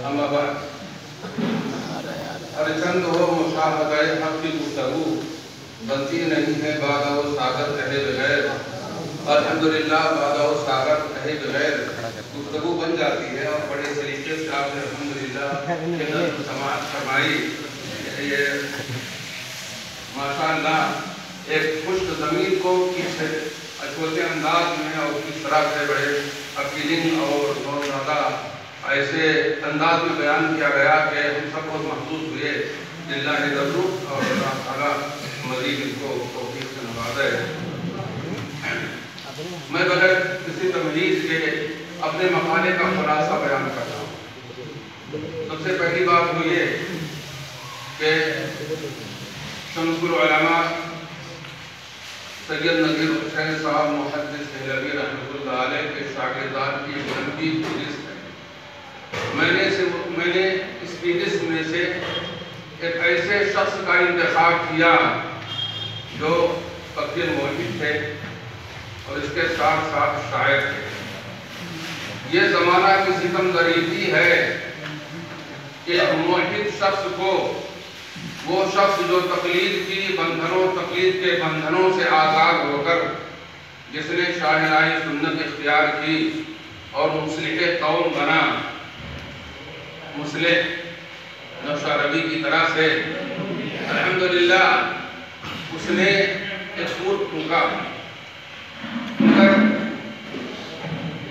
اما بعد اور چند ہو مشاہدۂ حق کی گفتگو بنتی نہیں ہے بعد و ساغر کہے بغیر الحمدللہ بعد و ساغر کہے بغیر گفتگو بن جاتی ہے اور بڑے طریقے سے آپ نے الحمدللہ نظم سماعت فرمائی. یہ ماشاءاللہ ایک خشک زمین کو کس چھوٹے انداز میں اور کس طرح سے بڑے اپیلنگ اور بہت زیادہ ایسے انداز میں بیان کیا گیا کہ ہم سب بہت محسوس ہوئے. للہ ضرور اور اللہ تعالیٰ مزید ان کو توفیق سے نوازے. میں بغیر کسی تمہید کے اپنے مقالے کا خلاصہ بیان کرتا ہوں. سب سے پہلی بات تو یہ کہ شمس العلماء سید نذیر حسین صاحب محدث دہلوی رحمۃ اللہ علیہ کے شاگردان کی ایک لمبی فہرست ہے. میں نے اس فہرست میں سے ایک ایسے شخص کا انتخاب کیا جو فقیر موحد تھے اور اس کے ساتھ ساتھ شاعر تھے. یہ زمانہ کی ستم ظریفی ہے کہ موحد شخص کو وہ شخص جو تقلید کے بندھنوں سے آزاد ہو کر جس نے شاہراہ سنت اختیار کی اور مصلح قوم بنا, مصلح نقشہ ربی کی طرح سے الحمدللہ اس نے ایک سور پھونکا. مگر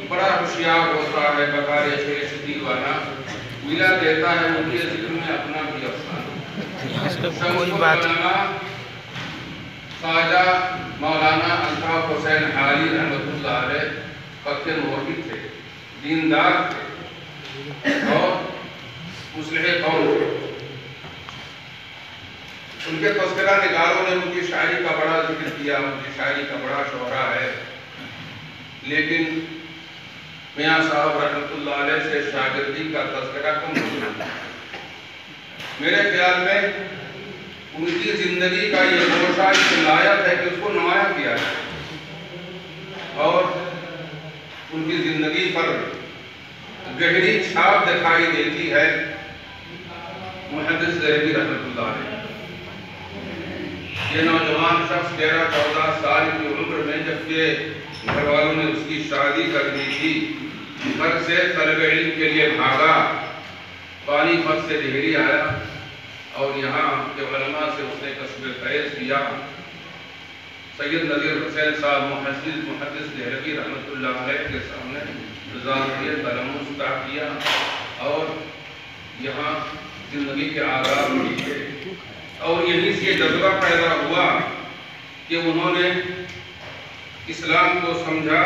بڑا ہوشیار ہوتا ہے بکار شدید والا ملا دیتا ہے ان کے ذکر میں اپنا بھی افسانہ. خواجہ مولانا الطاف حسین حالی رحمۃ اللہ علیہ فقیر موحد تھے, دیندار تھے اور مصلح قوم تھے. ان کے تذکرہ نگاروں نے ان کی شاعری کا بڑا ذکر کیا, ان کی شاعری کا بڑا شہرہ ہے. لیکن میاں صاحب رحمۃ اللہ علیہ سے شاگردی کا تذکرہ کم ہوتا ہے. میرے خیال میں ان کی زندگی کا یہ گوشہ اس لائق ہے کہ اس کو نمایاں کیا جائے اور ان کی زندگی پر گہری چھاپ دکھائی دیتی ہے. محدث دہلوی رحمۃ اللہ علیہ یہ نوجوان شخص 13-14 سال کی عمر میں جب کہ گھر والوں نے اس کی شادی کر دی تھی, گھر سے طلب علم کے لیے بھاگا. پانی پت سے دہلی آیا اور یہاں کے علماء سے اس نے کسب فیض کیا. سید نذیر حسین صاحب محدث دہلوی رحمۃ اللہ علیہ کے سامنے ظاہریہ تلمس طے کیا اور یہاں زندگی کے آغاز کیے. اور یہیں سے یہ جذبہ پیدا ہوا کہ انہوں نے اسلام کو سمجھا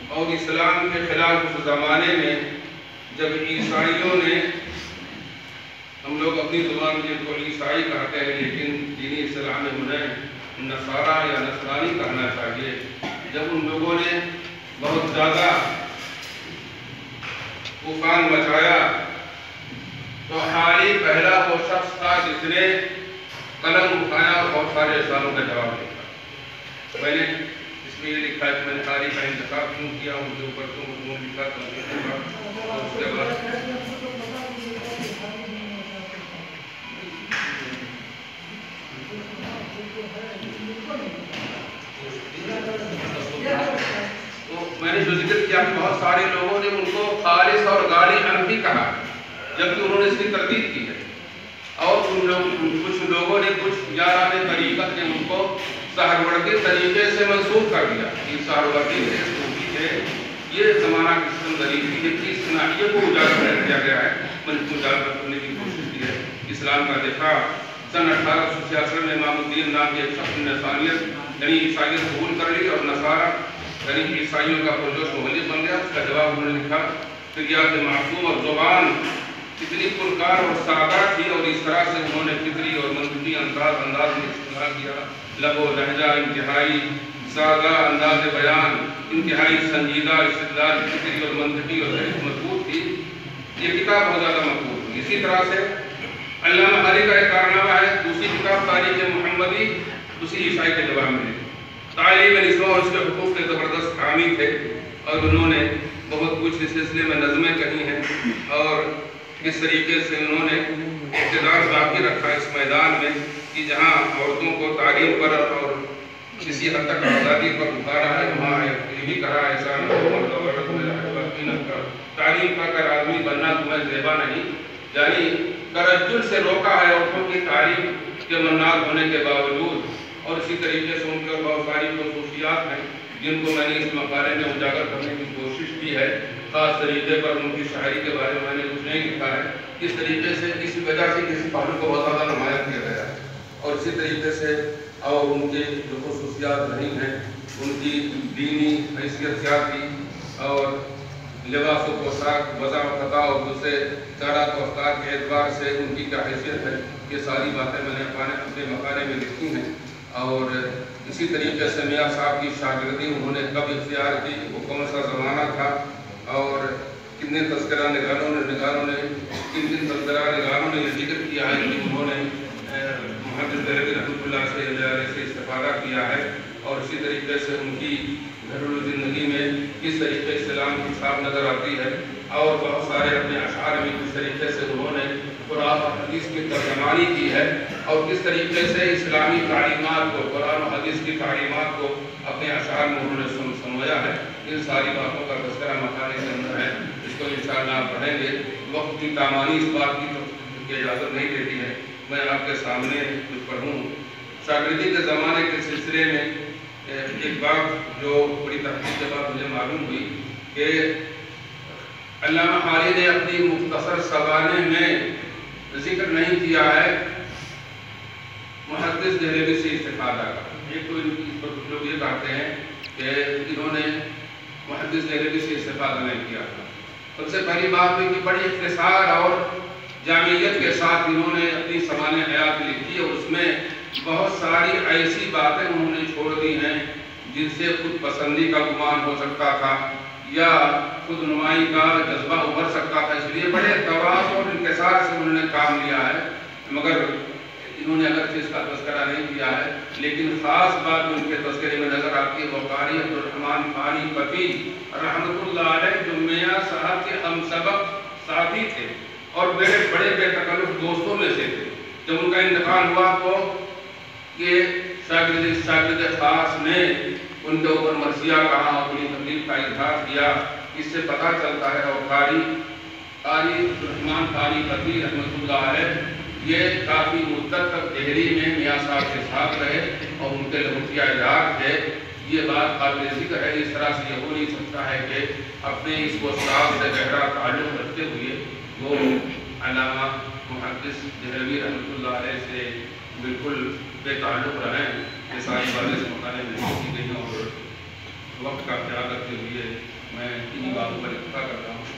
اور اسلام کے خلاف اس زمانے میں جب عیسائیوں نے, ہم لوگ اپنی زبان میں جن کو عیسائی کہتے ہیں لیکن دینی اصطلاح میں انہیں نصارہ یا نصرانی کہنا چاہیے, جب ان لوگوں نے بہت زیادہ طوفان مچایا تو حالی پہلا وہ شخص تھا جس نے قلم اٹھایا اور بہت سارے سوالوں کا جواب لکھا. میں نے اس میں یہ لکھا ہے کہ میں نے قاری کا انتخاب کیوں کیا, ان کے اوپر کیوں مضمون لکھا, اس کے بعد تو میں نے جو ذکر کیا کہ بہت سارے لوگوں نے ان کو خالص اور غالی حنفی کہا جبکہ انہوں نے اس کی تردید کی ہے. اور کچھ لوگوں نے کچھ یاران طریقت نے ان کو سہروردی طریقے سے منسوخ کر دیا. یہ سہروردی تھے, صوفی تھے. یہ زمانہ کی ستم ظریفی ہے کہ اس ناحیے کو اجاگر کیا گیا ہے. میں نے اجاگر کرنے کی کوشش کی ہے. اسلام کا دفاع سن 1866 میں امام الدین نام کے ایک شخص نے نصرانیت یعنی عیسائیت قبول کر لی اور نصارہ یعنی عیسائیوں کا پرجوش مخلص بن گیا. اس کا جواب انہوں نے لکھا فریاد معصوم اور زبان کتنی پرکار اور سادہ تھی اور اس طرح سے انہوں نے فطری اور منطقی انداز میں استعمال کیا. لب و لہجہ انتہائی سادہ, انداز بیان انتہائی سنجیدہ, استدلال فطری اور منطقی اور مضبوط تھی. یہ کتاب بہت زیادہ مقبول ہوئی. اسی طرح سے علامہ حالی کا ایک کارنامہ ہے, دوسری کتاب تاریخ محمدی اسی عیسائی کے جواب میں تعلیم نسواں اور اس کے حقوق کے زبردست حامی تھے اور انہوں نے بہت کچھ اسی سلسلے میں نظمیں کہی ہیں اور کس طریقے سے انہوں نے اقتدار باقی رکھا اس میدان میں کہ جہاں عورتوں کو تعلیم پر اور کسی حد تک آزادی پر اتارا ہے وہاں یہ بھی کہا ایسا تعلیم کا کر آدمی بننا تمہیں زیبا نہیں، یعنی ترجل سے روکا ہے عورتوں کی تعلیم کے مناظر ہونے کے باوجود، اور اسی طریقے سے ان کے بہت ساری خصوصیات ہیں جن کو میں نے اس مقالے میں اجاگر کرنے کی کوشش کی ہے۔ خاص طریقے پر ان کی شاعری کے بارے میں نے کچھ نہیں لکھا ہے، اس طریقے سے کسی وجہ سے کسی پہلو کو بہت زیادہ نمایاں کیا گیا ہے، اور اسی طریقے سے اور ان کی جو خصوصیات رہی ہیں ان کی دینی حیثیت کیا تھی اور لباس و پوشاک وضع و خطا اور دوسرے چارات و افکار کے اعتبار سے ان کی کیا حیثیت ہے، یہ ساری باتیں میں نے اپنے مقالے میں لکھی ہیں۔ اور اسی طریقے سے میاں صاحب کی شاگردی انہوں نے کب اختیار کی، وہ کون سا زمانہ تھا، اور کتنے تذکرہ نگاروں نے کن تذکرہ نگاروں نے یہ ذکر کیا ہے کہ انہوں نے محمد دہلوی رحمۃ اللہ سے استفادہ کیا ہے، اور اسی طریقے سے ان کی گھریلو زندگی میں کس طریقے سے اسلام کی چھاپ نظر آتی ہے، اور بہت سارے اپنے اشعار میں کس طریقے سے انہوں نے قرآن اور حدیث کی ترجمانی کی ہے، اور کس طریقے سے اسلامی تعلیمات کو، قرآن و حدیث کی تعلیمات کو اپنے اشعار میں انہوں نے سمجھا ہے۔ ان ساری باتوں کا تذکرہ مقالے کے اندر ہے، اس کو انشاءاللہ آپ پڑھیں گے۔ وقت کی تامانی اس بات کی اجازت نہیں دیتی ہے میں آپ کے سامنے کچھ پڑھوں۔ شاگردی کے زمانے کے سلسلے میں ایک بات جو بڑی تحقیق کے بعد مجھے معلوم ہوئی کہ علامہ حالی نے اپنی مختصر سوانح میں ذکر نہیں کیا ہے محدث دہلوی سے استفادہ کا۔ ایک تو اس پر کچھ لوگ یہ کہتے ہیں کہ انہوں نے محدث دہلوی سے استفادہ نہیں کیا تھا۔ سب سے پہلی بات ہے کہ بڑی اختصار اور جامعیت کے ساتھ انہوں نے اپنی سوانح حیات لکھی، اور اس میں بہت ساری ایسی باتیں انہوں نے چھوڑ دی ہیں جن سے خود پسندی کا گمان ہو سکتا تھا یا خود نمائی کا جذبہ ابھر سکتا تھا، اس لیے بڑے توازن اور انکسار سے انہوں نے کام لیا ہے، مگر انہوں نے اگرچہ اس کا تذکرہ نہیں کیا ہے، لیکن خاص بات ان کے تذکرے میں نظر آتی ہے وہ قاری عبدالرحمن خانی فقی رحمۃ اللہ علیہ، جو میاں صاحب کے ہم سبق ساتھی تھے اور بڑے بے تکلف دوستوں میں سے تھے۔ جب ان کا انتقال ہوا تو کہ شاگرد خاص نے ان کے اوپر مرثیہ کہا، اپنی تکلیف کا اظہار کیا، اس سے پتہ چلتا ہے۔ اور قاری عبدالرحمن خانی فقی رحمۃ اللہ علیہ یہ کافی مدت تک دہلی میں میاں صاحب کے ساتھ رہے اور ان کے لہوٹیا اجار تھے۔ یہ بات قابل ذکر ہے، اس طرح سے یہ ہو نہیں سکتا ہے کہ اپنے اس استاد سے گہرا تعلق رکھتے ہوئے وہ علامہ محدث دہلوی رحمۃ اللہ علیہ سے بالکل بے تعلق رہیں۔ یہ ساری باتیں اس مقالے میں لکھی گئی ہیں، اور وقت کا خیال رکھتے ہوئے میں انہی باتوں پر اتفاق کرتا ہوں۔